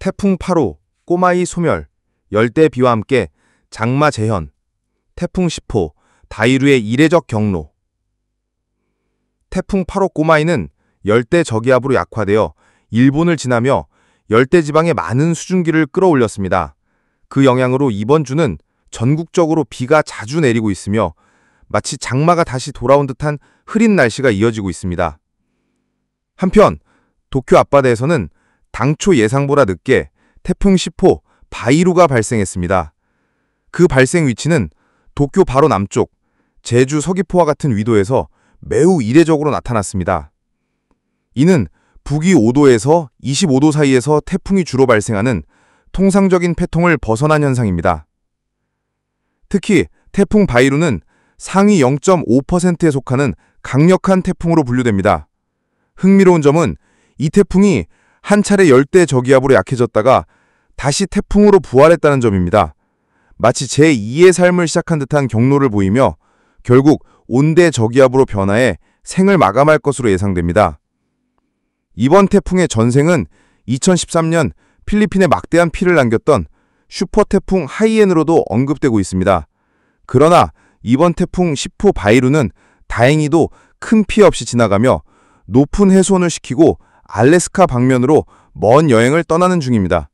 태풍 8호, 꼬마이 소멸, 열대 비와 함께 장마 재현, 태풍 10호, 다이루의 이례적 경로. 태풍 8호 꼬마이는 열대 저기압으로 약화되어 일본을 지나며 열대 지방에 많은 수증기를 끌어올렸습니다. 그 영향으로 이번 주는 전국적으로 비가 자주 내리고 있으며 마치 장마가 다시 돌아온 듯한 흐린 날씨가 이어지고 있습니다. 한편 도쿄 앞바다에서는 당초 예상보다 늦게 태풍 10호 바이루가 발생했습니다. 그 발생 위치는 도쿄 바로 남쪽, 제주 서귀포와 같은 위도에서 매우 이례적으로 나타났습니다. 이는 북위 5도에서 25도 사이에서 태풍이 주로 발생하는 통상적인 패턴을 벗어난 현상입니다. 특히 태풍 바이루는 상위 0.5%에 속하는 강력한 태풍으로 분류됩니다. 흥미로운 점은 이 태풍이 한 차례 열대 저기압으로 약해졌다가 다시 태풍으로 부활했다는 점입니다. 마치 제2의 삶을 시작한 듯한 경로를 보이며 결국 온대 저기압으로 변화해 생을 마감할 것으로 예상됩니다. 이번 태풍의 전생은 2013년 필리핀에 막대한 피해를 남겼던 슈퍼태풍 하이엔으로도 언급되고 있습니다. 그러나 이번 태풍 10호 바이루는 다행히도 큰 피해 없이 지나가며 높은 해수온을 식히고 알래스카 방면으로 먼 여행을 떠나는 중입니다.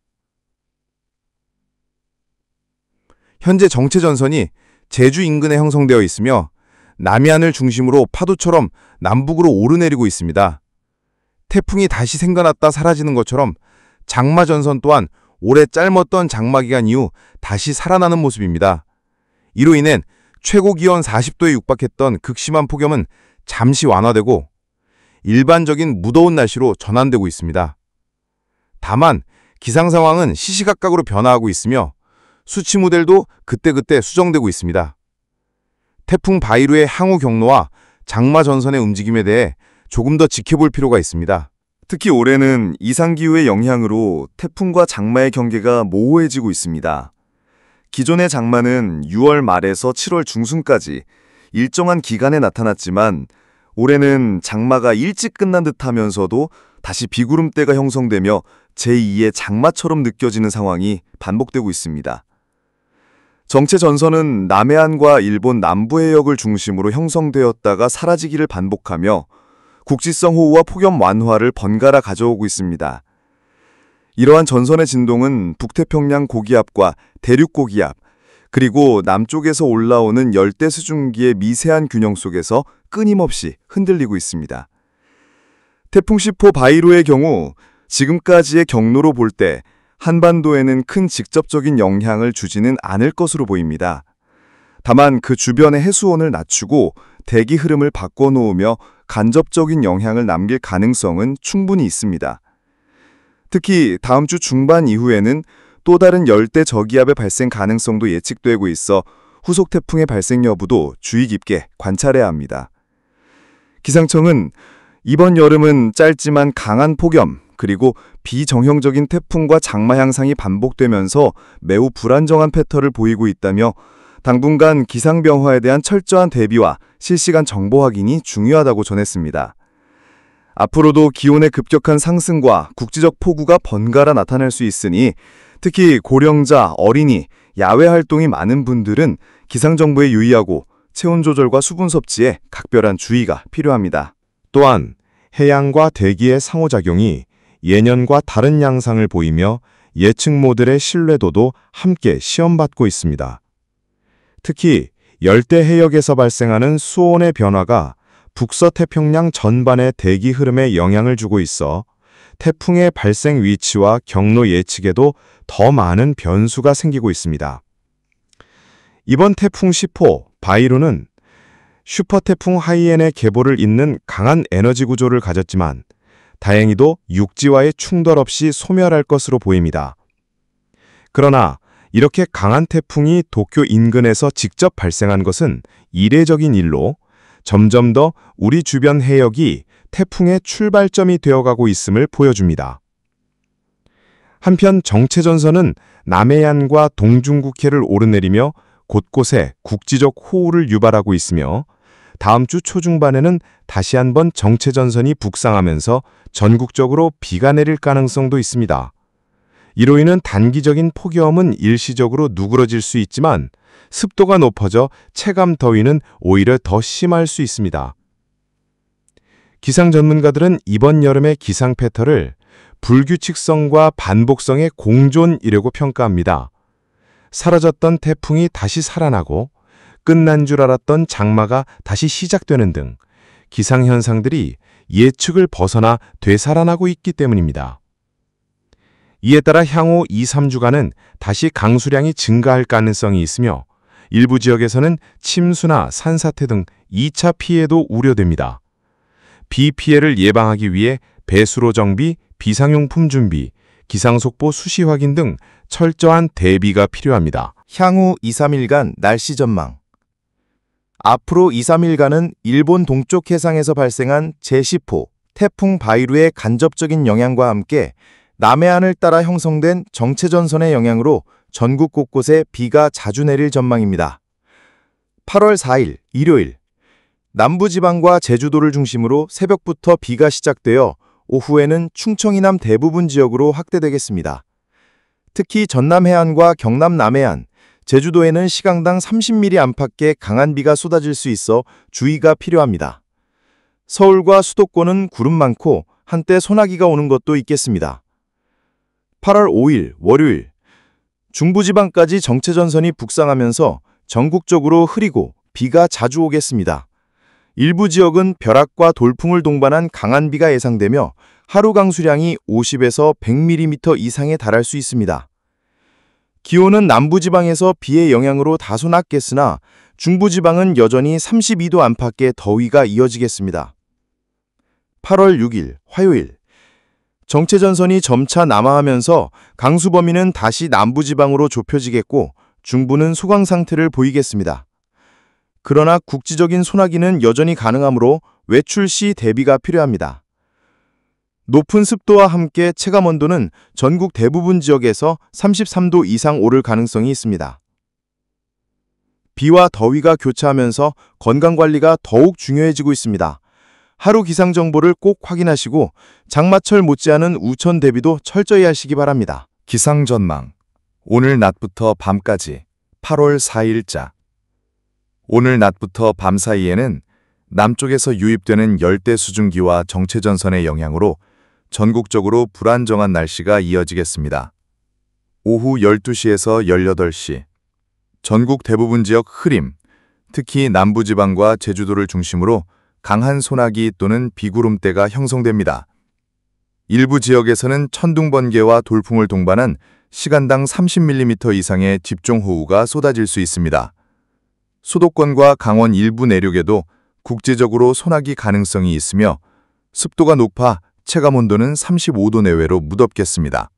현재 정체전선이 제주 인근에 형성되어 있으며 남해안을 중심으로 파도처럼 남북으로 오르내리고 있습니다. 태풍이 다시 생겨났다 사라지는 것처럼 장마전선 또한 올해 짧았던 장마기간 이후 다시 살아나는 모습입니다. 이로 인해 최고 기온 40도에 육박했던 극심한 폭염은 잠시 완화되고 일반적인 무더운 날씨로 전환되고 있습니다. 다만 기상 상황은 시시각각으로 변화하고 있으며 수치 모델도 그때그때 수정되고 있습니다. 태풍 바이루의 향후 경로와 장마 전선의 움직임에 대해 조금 더 지켜볼 필요가 있습니다. 특히 올해는 이상기후의 영향으로 태풍과 장마의 경계가 모호해지고 있습니다. 기존의 장마는 6월 말에서 7월 중순까지 일정한 기간에 나타났지만 올해는 장마가 일찍 끝난 듯하면서도 다시 비구름대가 형성되며 제2의 장마처럼 느껴지는 상황이 반복되고 있습니다. 정체 전선은 남해안과 일본 남부 해역을 중심으로 형성되었다가 사라지기를 반복하며 국지성 호우와 폭염 완화를 번갈아 가져오고 있습니다. 이러한 전선의 진동은 북태평양 고기압과 대륙 고기압, 그리고 남쪽에서 올라오는 열대 수증기의 미세한 균형 속에서 끊임없이 흔들리고 있습니다. 태풍 10호 바이루의 경우 지금까지의 경로로 볼 때 한반도에는 큰 직접적인 영향을 주지는 않을 것으로 보입니다. 다만 그 주변의 해수온을 낮추고 대기 흐름을 바꿔놓으며 간접적인 영향을 남길 가능성은 충분히 있습니다. 특히 다음 주 중반 이후에는 또 다른 열대 저기압의 발생 가능성도 예측되고 있어 후속 태풍의 발생 여부도 주의 깊게 관찰해야 합니다. 기상청은 이번 여름은 짧지만 강한 폭염, 그리고 비정형적인 태풍과 장마 향상이 반복되면서 매우 불안정한 패턴을 보이고 있다며 당분간 기상 변화에 대한 철저한 대비와 실시간 정보 확인이 중요하다고 전했습니다. 앞으로도 기온의 급격한 상승과 국지적 폭우가 번갈아 나타날 수 있으니 특히 고령자, 어린이, 야외 활동이 많은 분들은 기상정보에 유의하고 체온 조절과 수분 섭취에 각별한 주의가 필요합니다. 또한 해양과 대기의 상호작용이 예년과 다른 양상을 보이며 예측 모델의 신뢰도도 함께 시험받고 있습니다. 특히 열대 해역에서 발생하는 수온의 변화가 북서태평양 전반의 대기 흐름에 영향을 주고 있어 태풍의 발생 위치와 경로 예측에도 더 많은 변수가 생기고 있습니다. 이번 태풍 10호 바이루는 슈퍼태풍 하이엔의 계보를 잇는 강한 에너지 구조를 가졌지만 다행히도 육지와의 충돌 없이 소멸할 것으로 보입니다. 그러나 이렇게 강한 태풍이 도쿄 인근에서 직접 발생한 것은 이례적인 일로 점점 더 우리 주변 해역이 태풍의 출발점이 되어가고 있음을 보여줍니다. 한편 정체전선은 남해안과 동중국해를 오르내리며 곳곳에 국지적 호우를 유발하고 있으며 다음 주 초중반에는 다시 한번 정체전선이 북상하면서 전국적으로 비가 내릴 가능성도 있습니다. 이로 인한 단기적인 폭염은 일시적으로 누그러질 수 있지만 습도가 높아져 체감 더위는 오히려 더 심할 수 있습니다. 기상 전문가들은 이번 여름의 기상 패턴을 불규칙성과 반복성의 공존이라고 평가합니다. 사라졌던 태풍이 다시 살아나고 끝난 줄 알았던 장마가 다시 시작되는 등 기상현상들이 예측을 벗어나 되살아나고 있기 때문입니다. 이에 따라 향후 2, 3주간은 다시 강수량이 증가할 가능성이 있으며 일부 지역에서는 침수나 산사태 등 2차 피해도 우려됩니다. 비 피해를 예방하기 위해 배수로 정비, 비상용품 준비, 기상속보 수시 확인 등 철저한 대비가 필요합니다. 향후 2, 3일간 날씨 전망. 앞으로 2, 3일간은 일본 동쪽 해상에서 발생한 제10호 태풍 바이루의 간접적인 영향과 함께 남해안을 따라 형성된 정체전선의 영향으로 전국 곳곳에 비가 자주 내릴 전망입니다. 8월 4일 일요일, 남부지방과 제주도를 중심으로 새벽부터 비가 시작되어 오후에는 충청 이남 대부분 지역으로 확대되겠습니다. 특히 전남 해안과 경남 남해안, 제주도에는 시간당 30mm 안팎의 강한 비가 쏟아질 수 있어 주의가 필요합니다. 서울과 수도권은 구름 많고 한때 소나기가 오는 것도 있겠습니다. 8월 5일 월요일, 중부지방까지 정체전선이 북상하면서 전국적으로 흐리고 비가 자주 오겠습니다. 일부 지역은 벼락과 돌풍을 동반한 강한 비가 예상되며 하루 강수량이 50에서 100mm 이상에 달할 수 있습니다. 기온은 남부지방에서 비의 영향으로 다소 낮겠으나 중부지방은 여전히 32도 안팎의 더위가 이어지겠습니다. 8월 6일 화요일, 정체전선이 점차 남하하면서 강수 범위는 다시 남부지방으로 좁혀지겠고 중부는 소강 상태를 보이겠습니다. 그러나 국지적인 소나기는 여전히 가능하므로 외출 시 대비가 필요합니다. 높은 습도와 함께 체감온도는 전국 대부분 지역에서 33도 이상 오를 가능성이 있습니다. 비와 더위가 교차하면서 건강관리가 더욱 중요해지고 있습니다. 하루 기상 정보를 꼭 확인하시고 장마철 못지않은 우천 대비도 철저히 하시기 바랍니다. 기상 전망. 오늘 낮부터 밤까지 8월 4일자. 오늘 낮부터 밤 사이에는 남쪽에서 유입되는 열대 수증기와 정체전선의 영향으로 전국적으로 불안정한 날씨가 이어지겠습니다. 오후 12시에서 18시. 전국 대부분 지역 흐림, 특히 남부지방과 제주도를 중심으로 강한 소나기 또는 비구름대가 형성됩니다. 일부 지역에서는 천둥번개와 돌풍을 동반한 시간당 30mm 이상의 집중호우가 쏟아질 수 있습니다. 수도권과 강원 일부 내륙에도 국지적으로 소나기 가능성이 있으며 습도가 높아 체감온도는 35도 내외로 무덥겠습니다.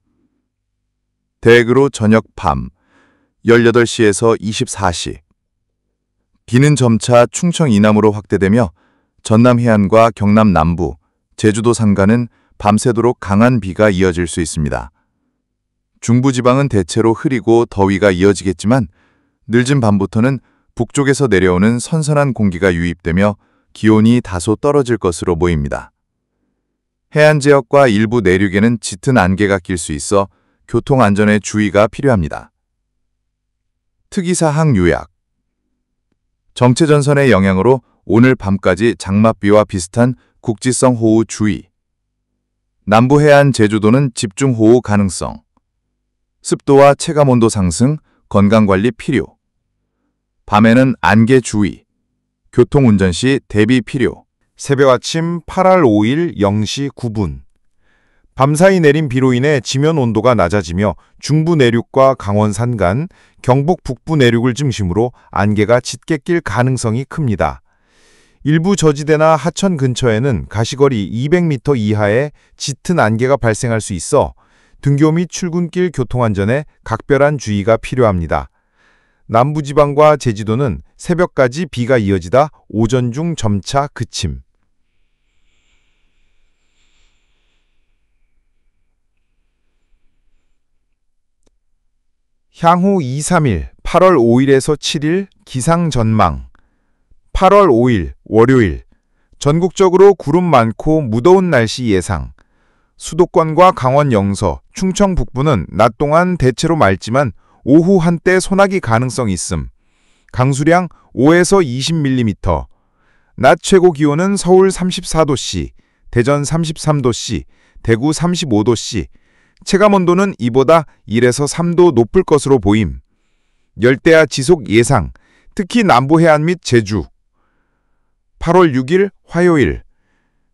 대개로 저녁 밤 18시에서 24시. 비는 점차 충청 이남으로 확대되며 전남 해안과 경남 남부, 제주도 산간은 밤새도록 강한 비가 이어질 수 있습니다. 중부지방은 대체로 흐리고 더위가 이어지겠지만 늦은 밤부터는 북쪽에서 내려오는 선선한 공기가 유입되며 기온이 다소 떨어질 것으로 보입니다. 해안 지역과 일부 내륙에는 짙은 안개가 낄 수 있어 교통안전에 주의가 필요합니다. 특이사항 요약. 정체전선의 영향으로 오늘 밤까지 장맛비와 비슷한 국지성 호우 주의. 남부 해안 제주도는 집중호우 가능성. 습도와 체감온도 상승, 건강관리 필요. 밤에는 안개 주의. 교통운전 시 대비 필요. 새벽 아침 8월 5일 0시 9분. 밤사이 내린 비로 인해 지면 온도가 낮아지며 중부 내륙과 강원 산간, 경북 북부 내륙을 중심으로 안개가 짙게 낄 가능성이 큽니다. 일부 저지대나 하천 근처에는 가시거리 200m 이하의 짙은 안개가 발생할 수 있어 등교 및 출근길 교통안전에 각별한 주의가 필요합니다. 남부지방과 제주도는 새벽까지 비가 이어지다 오전 중 점차 그침. 향후 2, 3일 8월 5일에서 7일 기상 전망. 8월 5일 월요일 전국적으로 구름 많고 무더운 날씨 예상. 수도권과 강원 영서, 충청 북부는 낮 동안 대체로 맑지만 오후 한때 소나기 가능성 있음. 강수량 5에서 20mm. 낮 최고 기온은 서울 34도씨, 대전 33도씨, 대구 35도씨. 체감온도는 이보다 1에서 3도 높을 것으로 보임. 열대야 지속 예상, 특히 남부 해안 및 제주. 8월 6일 화요일,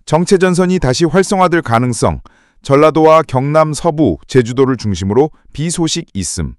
정체전선이 다시 활성화될 가능성, 전라도와 경남 서부, 제주도를 중심으로 비 소식 있음.